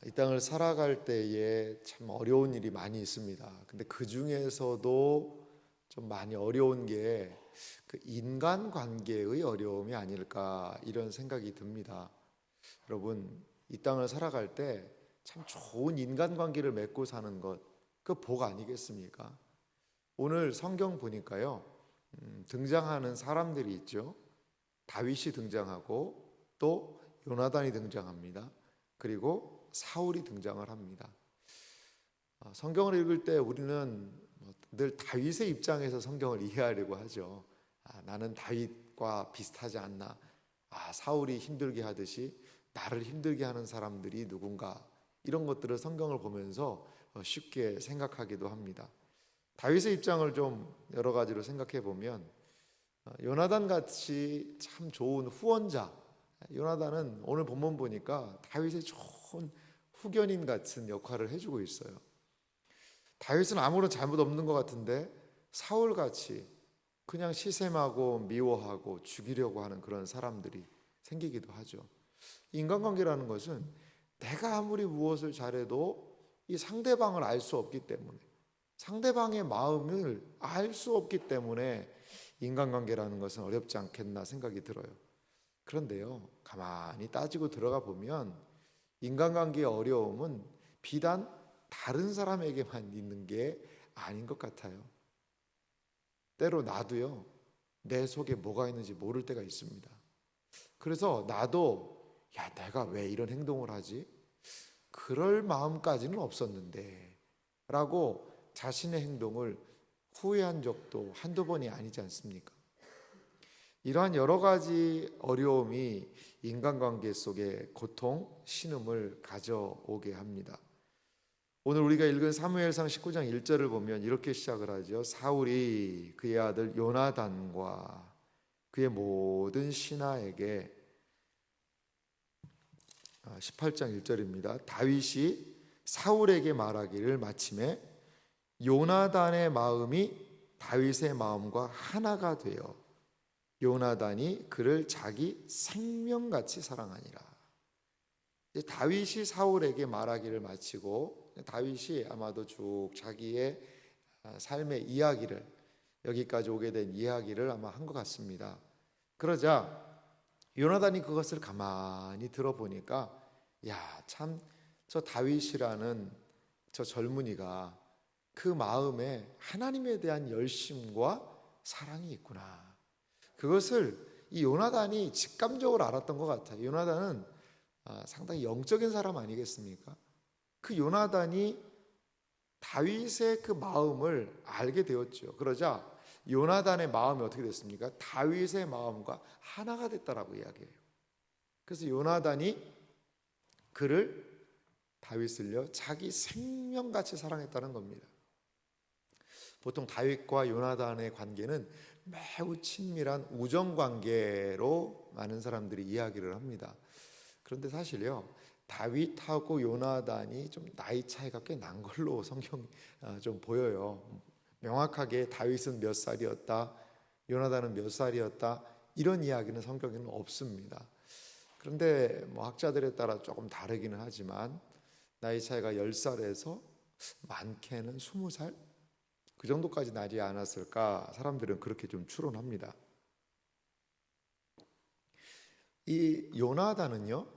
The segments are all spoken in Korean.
이 땅을 살아갈 때에 참 어려운 일이 많이 있습니다. 근데 그 중에서도 좀 많이 어려운 게 그 인간관계의 어려움이 아닐까 이런 생각이 듭니다. 여러분, 이 땅을 살아갈 때 참 좋은 인간관계를 맺고 사는 것, 그 복 아니겠습니까? 오늘 성경 보니까요, 등장하는 사람들이 있죠. 다윗이 등장하고 또 요나단이 등장합니다. 그리고 사울이 등장을 합니다. 성경을 읽을 때 우리는 늘 다윗의 입장에서 성경을 이해하려고 하죠. 나는 다윗과 비슷하지 않나. 사울이 힘들게 하듯이 나를 힘들게 하는 사람들이 누군가, 이런 것들을 성경을 보면서 쉽게 생각하기도 합니다. 다윗의 입장을 좀 여러 가지로 생각해 보면 요나단 같이 참 좋은 후원자, 요나단은 오늘 본문 보니까 다윗의 좋은 후견인 같은 역할을 해주고 있어요. 다윗은 아무런 잘못 없는 것 같은데 사울같이 그냥 시샘하고 미워하고 죽이려고 하는 그런 사람들이 생기기도 하죠. 인간관계라는 것은 내가 아무리 무엇을 잘해도 이 상대방을 알 수 없기 때문에, 상대방의 마음을 알 수 없기 때문에 인간관계라는 것은 어렵지 않겠나 생각이 들어요. 그런데요, 가만히 따지고 들어가 보면 인간관계의 어려움은 비단 다른 사람에게만 있는 게 아닌 것 같아요. 때로 나도요, 내 속에 뭐가 있는지 모를 때가 있습니다. 그래서 나도 내가 왜 이런 행동을 하지? 그럴 마음까지는 없었는데 라고 자신의 행동을 후회한 적도 한두 번이 아니지 않습니까? 이러한 여러 가지 어려움이 인간관계 속에 고통, 신음을 가져오게 합니다. 오늘 우리가 읽은 사무엘상 19장 1절을 보면 이렇게 시작을 하죠. 사울이 그의 아들 요나단과 그의 모든 신하에게, 18장 1절입니다. 다윗이 사울에게 말하기를 마침에 요나단의 마음이 다윗의 마음과 하나가 되어 요나단이 그를 자기 생명같이 사랑하니라. 다윗이 사울에게 말하기를 마치고 다윗이 아마도 쭉 자기의 삶의 이야기를, 여기까지 오게 된 이야기를 아마 한 것 같습니다. 그러자 요나단이 그것을 가만히 들어보니까 참 저 다윗이라는 저 젊은이가 그 마음에 하나님에 대한 열심과 사랑이 있구나. 그것을 이 요나단이 직감적으로 알았던 것 같아요. 요나단은 상당히 영적인 사람 아니겠습니까? 그 요나단이 다윗의 그 마음을 알게 되었죠. 그러자 요나단의 마음이 어떻게 됐습니까? 다윗의 마음과 하나가 됐다라고 이야기해요. 그래서 요나단이 다윗을요 자기 생명같이 사랑했다는 겁니다. 보통 다윗과 요나단의 관계는 매우 친밀한 우정관계로 많은 사람들이 이야기를 합니다. 그런데 사실요, 다윗하고 요나단이 좀 나이 차이가 꽤 난 걸로 성경이 좀 보여요. 명확하게 다윗은 몇 살이었다, 요나단은 몇 살이었다, 이런 이야기는 성경에는 없습니다. 그런데 학자들에 따라 조금 다르기는 하지만 나이 차이가 10살에서 많게는 20살? 그 정도까지 나지 않았을까, 사람들은 그렇게 좀 추론합니다. 이 요나단은요,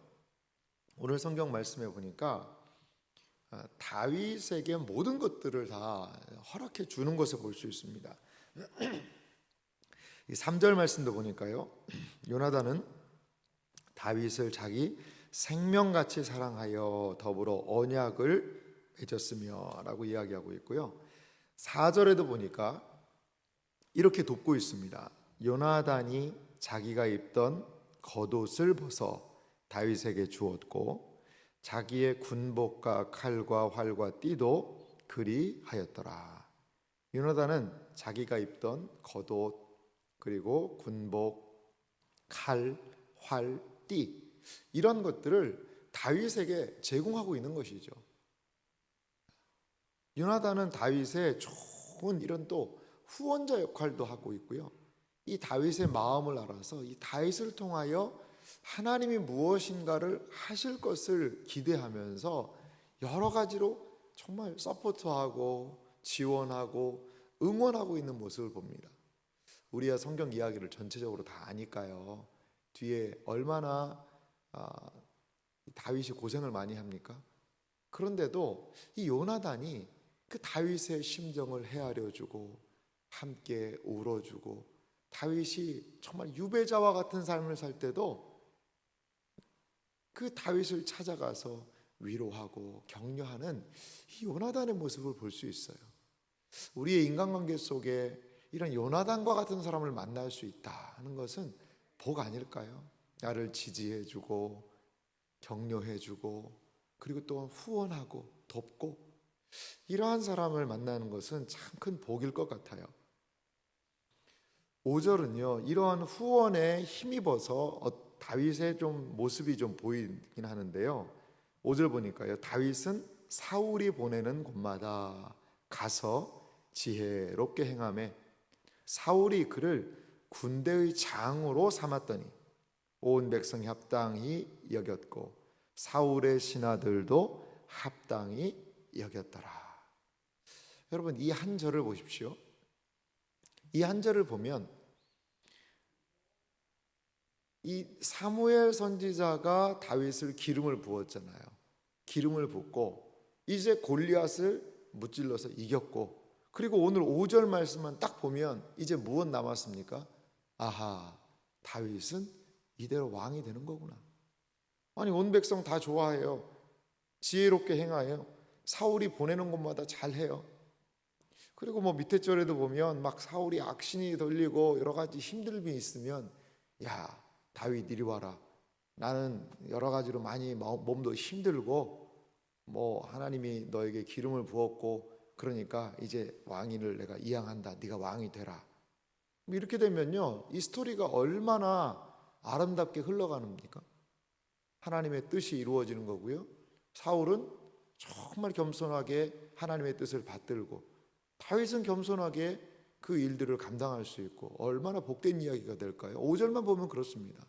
오늘 성경 말씀에 보니까 다윗에게 모든 것들을 다 허락해 주는 것을 볼 수 있습니다. 이 3절 말씀도 보니까요, 요나단은 다윗을 자기 생명같이 사랑하여 더불어 언약을 맺었으며 라고 이야기하고 있고요. 4절에도 보니까 이렇게 돕고 있습니다. 요나단이 자기가 입던 겉옷을 벗어 다윗에게 주었고 자기의 군복과 칼과 활과 띠도 그리하였더라. 요나단은 자기가 입던 겉옷, 그리고 군복, 칼, 활, 띠, 이런 것들을 다윗에게 제공하고 있는 것이죠. 요나단은 다윗의 좋은 이런 또 후원자 역할도 하고 있고요. 이 다윗의 마음을 알아서 이 다윗을 통하여 하나님이 무엇인가를 하실 것을 기대하면서 여러 가지로 정말 서포트하고 지원하고 응원하고 있는 모습을 봅니다. 우리야 성경 이야기를 전체적으로 다 아니까요. 뒤에 얼마나 다윗이 고생을 많이 합니까? 그런데도 이 요나단이 그 다윗의 심정을 헤아려주고 함께 울어주고, 다윗이 정말 유배자와 같은 삶을 살 때도 그 다윗을 찾아가서 위로하고 격려하는 이 요나단의 모습을 볼 수 있어요. 우리의 인간관계 속에 이런 요나단과 같은 사람을 만날 수 있다는 것은 복 아닐까요? 나를 지지해주고 격려해주고 그리고 또 후원하고 돕고, 이러한 사람을 만나는 것은 참 큰 복일 것 같아요. 5절은요, 이러한 후원에 힘입어서 다윗의 좀 모습이 좀 보이긴 하는데요. 5절 보니까요, 다윗은 사울이 보내는 곳마다 가서 지혜롭게 행하매 사울이 그를 군대의 장으로 삼았더니 온 백성이 합당히 여겼고 사울의 신하들도 합당히 여겼더라. 여러분, 이 한 절을 보십시오. 이 한 절을 보면 이 사무엘 선지자가 다윗을 기름을 부었잖아요. 기름을 붓고 이제 골리앗을 무찔러서 이겼고, 그리고 오늘 5절 말씀만 딱 보면 이제 무엇 남았습니까? 아하, 다윗은 이대로 왕이 되는 거구나. 아니, 온 백성 다 좋아해요. 지혜롭게 행하여요. 사울이 보내는 곳마다 잘해요. 그리고 뭐 밑에 절에도 보면 막 사울이 악신이 들리고 여러 가지 힘듦이 있으면, 야, 다윗 이리 와라. 나는 여러 가지로 많이 몸도 힘들고 뭐 하나님이 너에게 기름을 부었고 그러니까 이제 왕위를 내가 이양한다. 네가 왕이 되라. 이렇게 되면요, 이 스토리가 얼마나 아름답게 흘러가는입니까? 하나님의 뜻이 이루어지는 거고요. 사울은 정말 겸손하게 하나님의 뜻을 받들고 다윗은 겸손하게 그 일들을 감당할 수 있고, 얼마나 복된 이야기가 될까요? 5절만 보면 그렇습니다.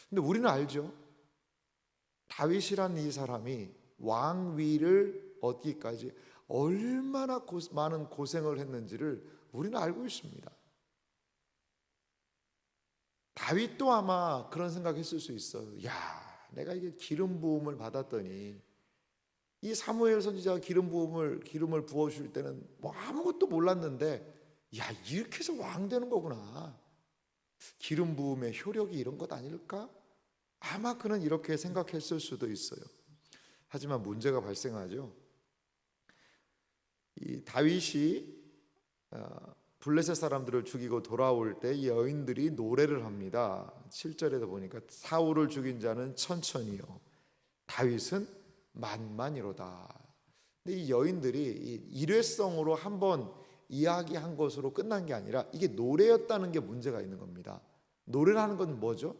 근데 우리는 알죠. 다윗이란 이 사람이 왕위를 얻기까지 얼마나 많은 고생을 했는지를 우리는 알고 있습니다. 다윗도 아마 그런 생각했을 수 있어요. 야, 내가 이게 기름 부음을 받았더니 이 사무엘 선지자가 기름을 부어줄 때는 뭐 아무것도 몰랐는데, 야, 이렇게 해서 왕 되는 거구나. 기름 부음의 효력이 이런 것 아닐까? 아마 그는 이렇게 생각했을 수도 있어요. 하지만 문제가 발생하죠. 이 다윗이 블레셋 사람들을 죽이고 돌아올 때 이 여인들이 노래를 합니다. 7절에도 보니까 사울을 죽인 자는 천천히요, 다윗은 만만이로다. 근데 이 여인들이 일회성으로 한번 이야기한 것으로 끝난 게 아니라 이게 노래였다는 게 문제가 있는 겁니다. 노래라는 건 뭐죠?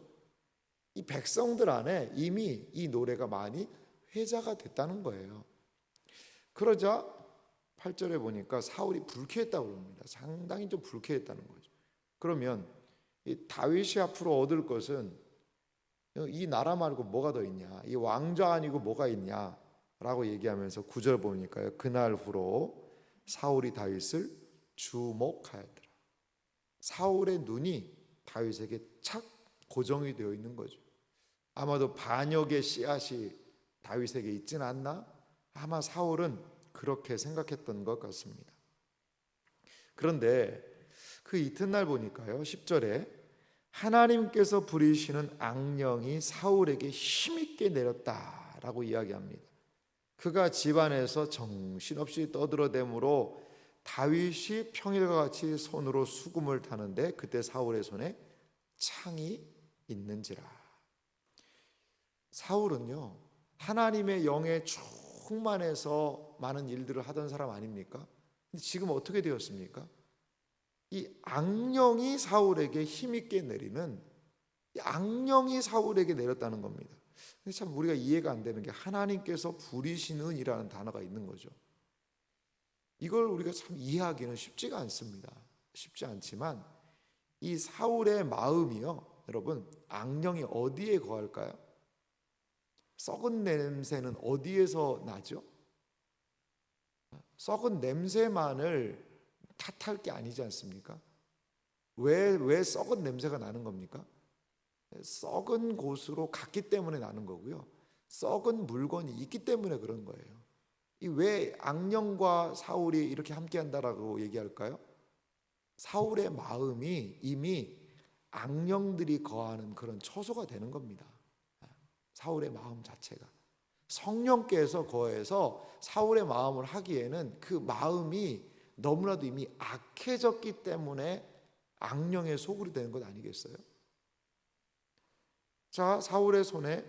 이 백성들 안에 이미 이 노래가 많이 회자가 됐다는 거예요. 그러자 8절에 보니까 사울이 불쾌했다고 합니다. 상당히 좀 불쾌했다는 거죠. 그러면 이 다윗이 앞으로 얻을 것은 이 나라 말고 뭐가 더 있냐, 이 왕좌 아니고 뭐가 있냐 라고 얘기하면서 9절 보니까요, 그날 후로 사울이 다윗을 주목하였더라. 사울의 눈이 다윗에게 착 고정이 되어 있는 거죠. 아마도 반역의 씨앗이 다윗에게 있지는 않나? 아마 사울은 그렇게 생각했던 것 같습니다. 그런데 그 이튿날 보니까요, 10절에 하나님께서 부리시는 악령이 사울에게 힘있게 내렸다라고 이야기합니다. 그가 집안에서 정신없이 떠들어대므로 다윗이 평일과 같이 손으로 수금을 타는데 그때 사울의 손에 창이 있는지라. 사울은요, 하나님의 영에 충만해서 많은 일들을 하던 사람 아닙니까? 근데 지금 어떻게 되었습니까? 이 악령이 사울에게 힘있게 내리는, 이 악령이 사울에게 내렸다는 겁니다. 근데 참 우리가 이해가 안 되는 게 하나님께서 부리시는 이라는 단어가 있는 거죠. 이걸 우리가 참 이해하기는 쉽지가 않습니다. 쉽지 않지만 이 사울의 마음이요, 여러분, 악령이 어디에 거할까요? 썩은 냄새는 어디에서 나죠? 썩은 냄새만을 탓할 게 아니지 않습니까? 왜 썩은 냄새가 나는 겁니까? 썩은 곳으로 갔기 때문에 나는 거고요. 썩은 물건이 있기 때문에 그런 거예요. 이 왜 악령과 사울이 이렇게 함께 한다라고 얘기할까요? 사울의 마음이 이미 악령들이 거하는 그런 처소가 되는 겁니다. 사울의 마음 자체가 성령께서 거해서 사울의 마음을 하기에는 그 마음이 너무나도 이미 악해졌기 때문에 악령의 소굴이 되는 것 아니겠어요? 자, 사울의 손에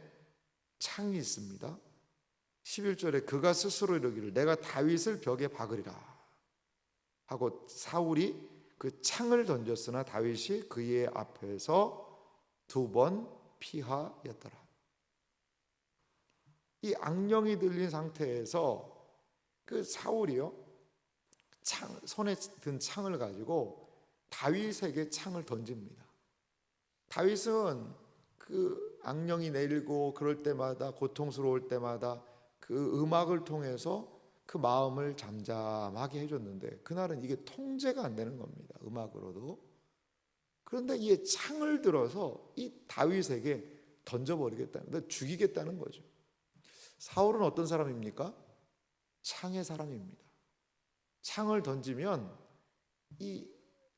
창이 있습니다. 11절에 그가 스스로 이르기를 내가 다윗을 벽에 박으리라 하고 사울이 그 창을 던졌으나 다윗이 그의 앞에서 2번 피하였더라. 이 악령이 들린 상태에서 그 사울이요, 손에 든 창을 가지고 다윗에게 창을 던집니다. 다윗은 그 악령이 내리고 그럴 때마다, 고통스러울 때마다 그 음악을 통해서 그 마음을 잠잠하게 해줬는데 그날은 이게 통제가 안 되는 겁니다. 음악으로도. 그런데 이 창을 들어서 이 다윗에게 던져버리겠다는, 죽이겠다는 거죠. 사울은 어떤 사람입니까? 창의 사람입니다. 창을 던지면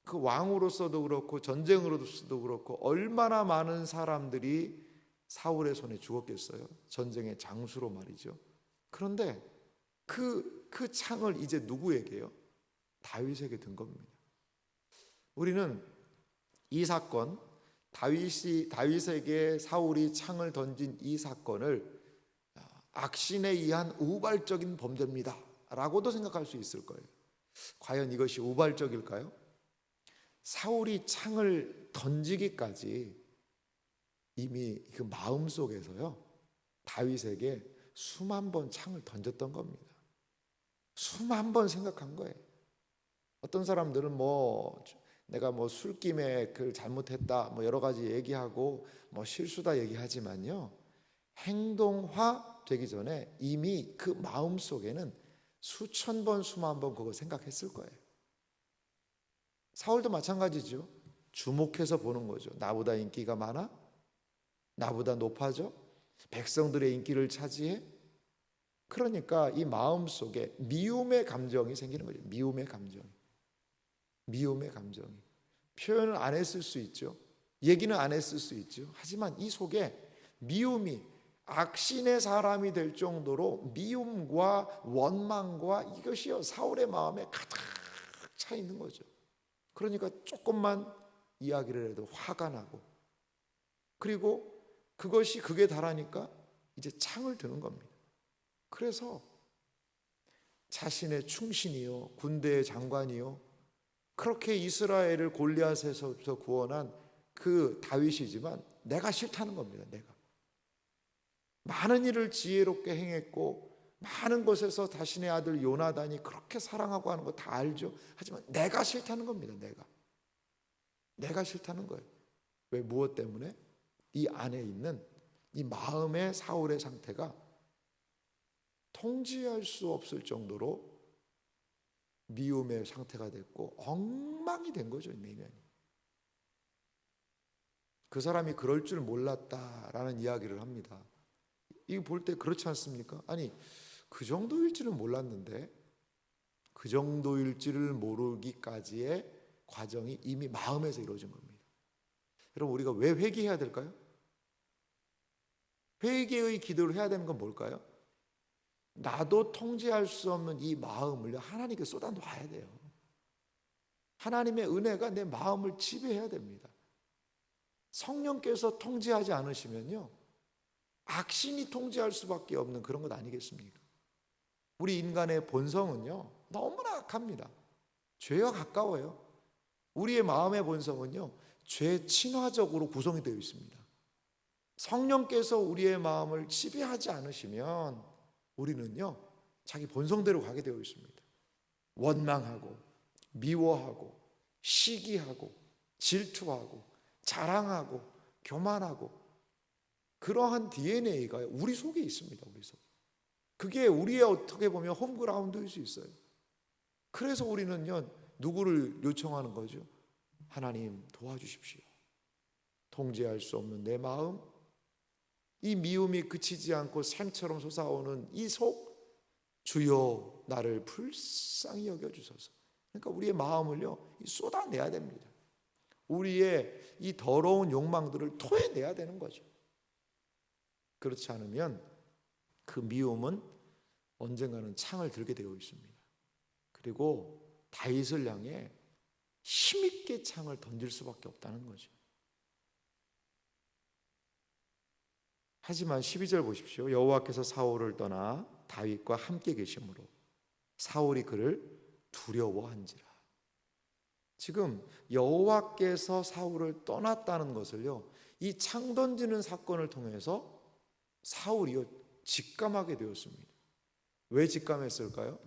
그 왕으로서도 그렇고 전쟁으로서도 그렇고 얼마나 많은 사람들이 사울의 손에 죽었겠어요. 전쟁의 장수로 말이죠. 그런데 그 창을 이제 누구에게요? 다윗에게 든 겁니다. 우리는 이 사건, 다윗에게 사울이 창을 던진 이 사건을 악신에 의한 우발적인 범죄입니다 라고도 생각할 수 있을 거예요. 과연 이것이 우발적일까요? 사울이 창을 던지기까지 이미 그 마음속에서요 다윗에게 수만 번 창을 던졌던 겁니다. 수만 번 생각한 거예요. 어떤 사람들은 내가 술김에 그 잘못했다 여러 가지 얘기하고 실수다 얘기하지만요, 행동화 되기 전에 이미 그 마음 속에는 수천 번 수만 번 그거 생각했을 거예요. 사울도 마찬가지죠. 주목해서 보는 거죠. 나보다 인기가 많아? 나보다 높아져? 백성들의 인기를 차지해? 그러니까 이 마음 속에 미움의 감정이 생기는 거죠. 미움의 감정이. 표현을 안 했을 수 있죠. 얘기는 안 했을 수 있죠. 하지만 이 속에 미움이 악신의 사람이 될 정도로 미움과 원망과 이것이요 사울의 마음에 가득 차 있는 거죠. 그러니까 조금만 이야기를 해도 화가 나고, 그리고 그게 달하니까 이제 창을 드는 겁니다. 그래서 자신의 충신이요 군대의 장관이요 그렇게 이스라엘을 골리앗에서부터 구원한 그 다윗이지만 내가 싫다는 겁니다. 내가 많은 일을 지혜롭게 행했고 많은 곳에서 자신의 아들 요나단이 그렇게 사랑하고 하는 거 다 알죠. 하지만 내가 싫다는 겁니다. 내가 싫다는 거예요. 왜? 무엇 때문에? 이 안에 있는 이 마음의 사울의 상태가 통제할 수 없을 정도로 미움의 상태가 됐고 엉망이 된 거죠. 내면이. 그 사람이 그럴 줄 몰랐다라는 이야기를 합니다. 이거 볼 때 그렇지 않습니까? 아니, 그 정도일 줄은 몰랐는데 그 정도일 줄을 모르기까지의 과정이 이미 마음에서 이루어진 겁니다. 여러분, 우리가 왜 회개해야 될까요? 회개의 기도를 해야 되는 건 뭘까요? 나도 통제할 수 없는 이 마음을 하나님께 쏟아놔야 돼요. 하나님의 은혜가 내 마음을 지배해야 됩니다. 성령께서 통제하지 않으시면요 악신이 통제할 수밖에 없는 그런 것 아니겠습니까? 우리 인간의 본성은요 너무나 악합니다. 죄와 가까워요. 우리의 마음의 본성은요 죄 친화적으로 구성이 되어 있습니다. 성령께서 우리의 마음을 지배하지 않으시면 우리는요 자기 본성대로 가게 되어 있습니다. 원망하고 미워하고 시기하고 질투하고 자랑하고 교만하고, 그러한 DNA가 우리 속에 있습니다. 우리 속에. 그게 우리의 어떻게 보면 홈그라운드일 수 있어요. 그래서 우리는요, 누구를 요청하는 거죠? 하나님 도와주십시오. 통제할 수 없는 내 마음, 이 미움이 그치지 않고 샘처럼 솟아오는 이 속, 주여 나를 불쌍히 여겨주소서. 그러니까 우리의 마음을요 쏟아내야 됩니다. 우리의 이 더러운 욕망들을 토해내야 되는 거죠. 그렇지 않으면 그 미움은 언젠가는 창을 들게 되어 있습니다. 그리고 다윗을 향해 힘있게 창을 던질 수밖에 없다는 거죠. 하지만 12절 보십시오. 여호와께서 사울을 떠나 다윗과 함께 계심으로 사울이 그를 두려워한지라. 지금 여호와께서 사울을 떠났다는 것을요, 이 창 던지는 사건을 통해서 사울이요 직감하게 되었습니다. 왜 직감했을까요?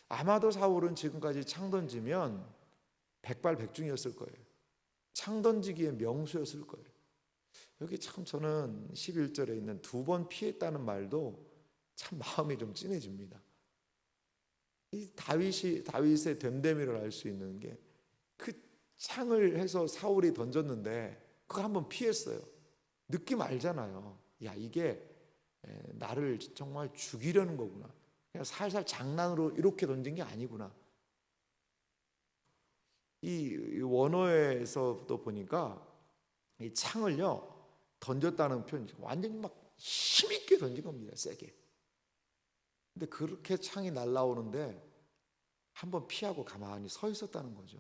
아마도 사울은 지금까지 창 던지면 백발백중이었을 거예요. 창 던지기의 명수였을 거예요. 여기 참 저는 11절에 있는 2번 피했다는 말도 참 마음이 좀 찐해집니다. 이 다윗의 됨됨이를 알 수 있는 게 그 창을 해서 사울이 던졌는데 그걸 한번 피했어요. 느낌 알잖아요. 야, 이게 나를 정말 죽이려는 거구나. 그냥 살살 장난으로 이렇게 던진 게 아니구나. 이 원어에서도 보니까 이 창을요 던졌다는 표현이 완전히 막 힘있게 던진 겁니다. 세게. 근데 그렇게 창이 날아오는데 한번 피하고 가만히 서 있었다는 거죠.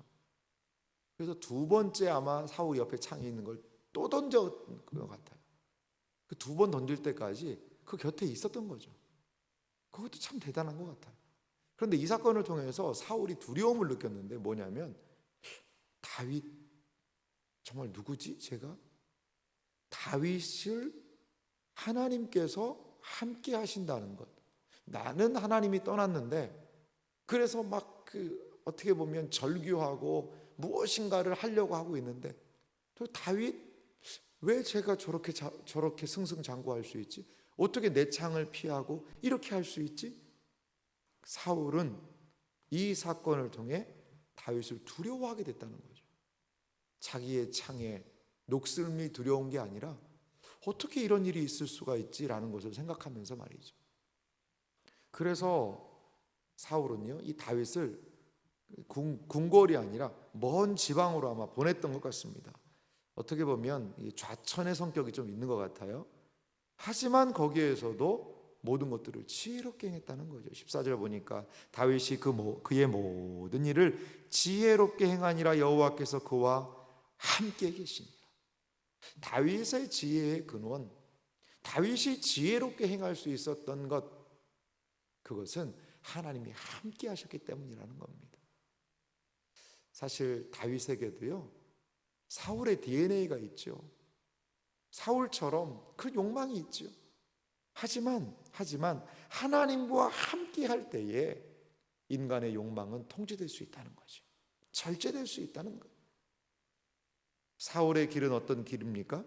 그래서 2번째 아마 사울 옆에 창이 있는 걸 또 던졌던 것 같아요. 그 2번 던질 때까지 그 곁에 있었던 거죠. 그것도 참 대단한 것 같아요. 그런데 이 사건을 통해서 사울이 두려움을 느꼈는데 뭐냐면, 다윗 정말 누구지? 제가 다윗을 하나님께서 함께 하신다는 것. 나는 하나님이 떠났는데 그래서 막 어떻게 보면 절규하고 무엇인가를 하려고 하고 있는데, 또 다윗 왜 제가 저렇게 승승장구할 수 있지? 어떻게 내 창을 피하고 이렇게 할 수 있지? 사울은 이 사건을 통해 다윗을 두려워하게 됐다는 거죠. 자기의 창에 녹슬미 두려운 게 아니라 어떻게 이런 일이 있을 수가 있지라는 것을 생각하면서 말이죠. 그래서 사울은요 이 다윗을 궁궐이 아니라 먼 지방으로 아마 보냈던 것 같습니다. 어떻게 보면 좌천의 성격이 좀 있는 것 같아요. 하지만 거기에서도 모든 것들을 지혜롭게 행했다는 거죠. 14절 보니까 다윗이 그의 모든 일을 지혜롭게 행하니라 여호와께서 그와 함께 계시니라. 다윗의 지혜의 근원, 다윗이 지혜롭게 행할 수 있었던 것, 그것은 하나님이 함께 하셨기 때문이라는 겁니다. 사실 다윗에게도요 사울의 DNA가 있죠. 사울처럼 그 욕망이 있죠. 하지만 하나님과 함께 할 때에 인간의 욕망은 통제될 수 있다는 거죠. 절제될 수 있다는 것. 사울의 길은 어떤 길입니까?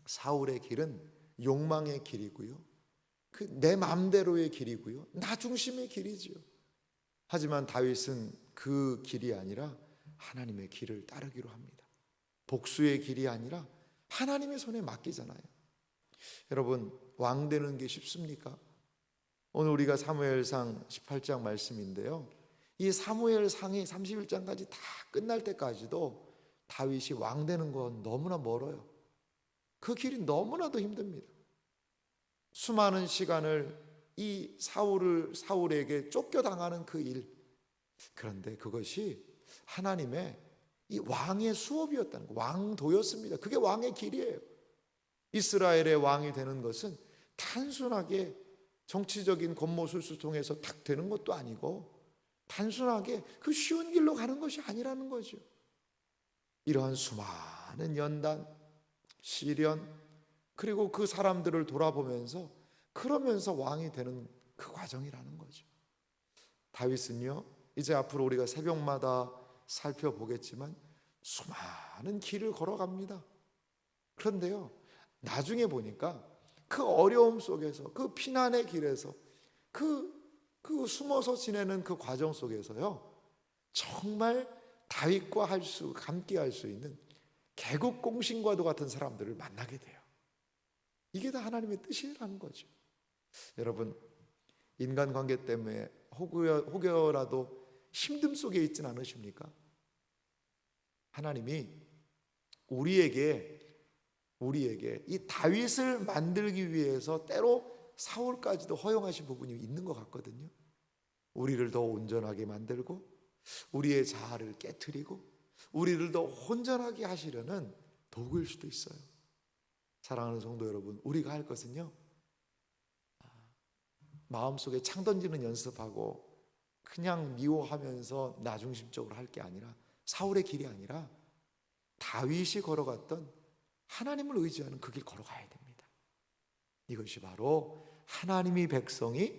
사울의 길은 욕망의 길이고요, 내 마음대로의 길이고요, 나 중심의 길이죠. 하지만 다윗은 그 길이 아니라 하나님의 길을 따르기로 합니다. 복수의 길이 아니라 하나님의 손에 맡기잖아요. 여러분, 왕 되는 게 쉽습니까? 오늘 우리가 사무엘상 18장 말씀인데요, 이 사무엘상이 31장까지 다 끝날 때까지도 다윗이 왕 되는 건 너무나 멀어요. 그 길이 너무나도 힘듭니다. 수많은 시간을 이 사울에게 쫓겨당하는 그 일, 그런데 그것이 하나님의 이 왕의 수업이었다는 거, 왕도였습니다. 그게 왕의 길이에요. 이스라엘의 왕이 되는 것은 단순하게 정치적인 권모술수 통해서 탁 되는 것도 아니고 단순하게 그 쉬운 길로 가는 것이 아니라는 거죠. 이러한 수많은 연단, 시련, 그리고 그 사람들을 돌아보면서 그러면서 왕이 되는 그 과정이라는 거죠. 다윗은요 이제 앞으로 우리가 새벽마다 살펴보겠지만 수많은 길을 걸어갑니다. 그런데요 나중에 보니까 그 어려움 속에서, 그 피난의 길에서, 그 숨어서 지내는 그 과정 속에서요, 정말 다윗과 함께 할 수 있는 개국 공신과도 같은 사람들을 만나게 돼요. 이게 다 하나님의 뜻이라는 거죠. 여러분, 인간관계 때문에 혹여라도 힘듦 속에 있진 않으십니까? 하나님이 우리에게 이 다윗을 만들기 위해서 때로 사울까지도 허용하신 부분이 있는 것 같거든요. 우리를 더 온전하게 만들고, 우리의 자아를 깨트리고, 우리를 더 온전하게 하시려는 도구일 수도 있어요. 사랑하는 성도 여러분, 우리가 할 것은요, 마음속에 창 던지는 연습하고 그냥 미워하면서 나중심적으로 할 게 아니라, 사울의 길이 아니라 다윗이 걸어갔던 하나님을 의지하는 그 길 걸어가야 됩니다. 이것이 바로 하나님이 백성이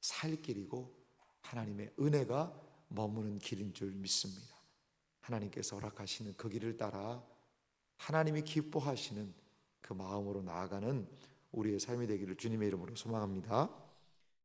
살 길이고 하나님의 은혜가 머무는 길인 줄 믿습니다. 하나님께서 허락하시는 그 길을 따라 하나님이 기뻐하시는 그 마음으로 나아가는 우리의 삶이 되기를 주님의 이름으로 소망합니다.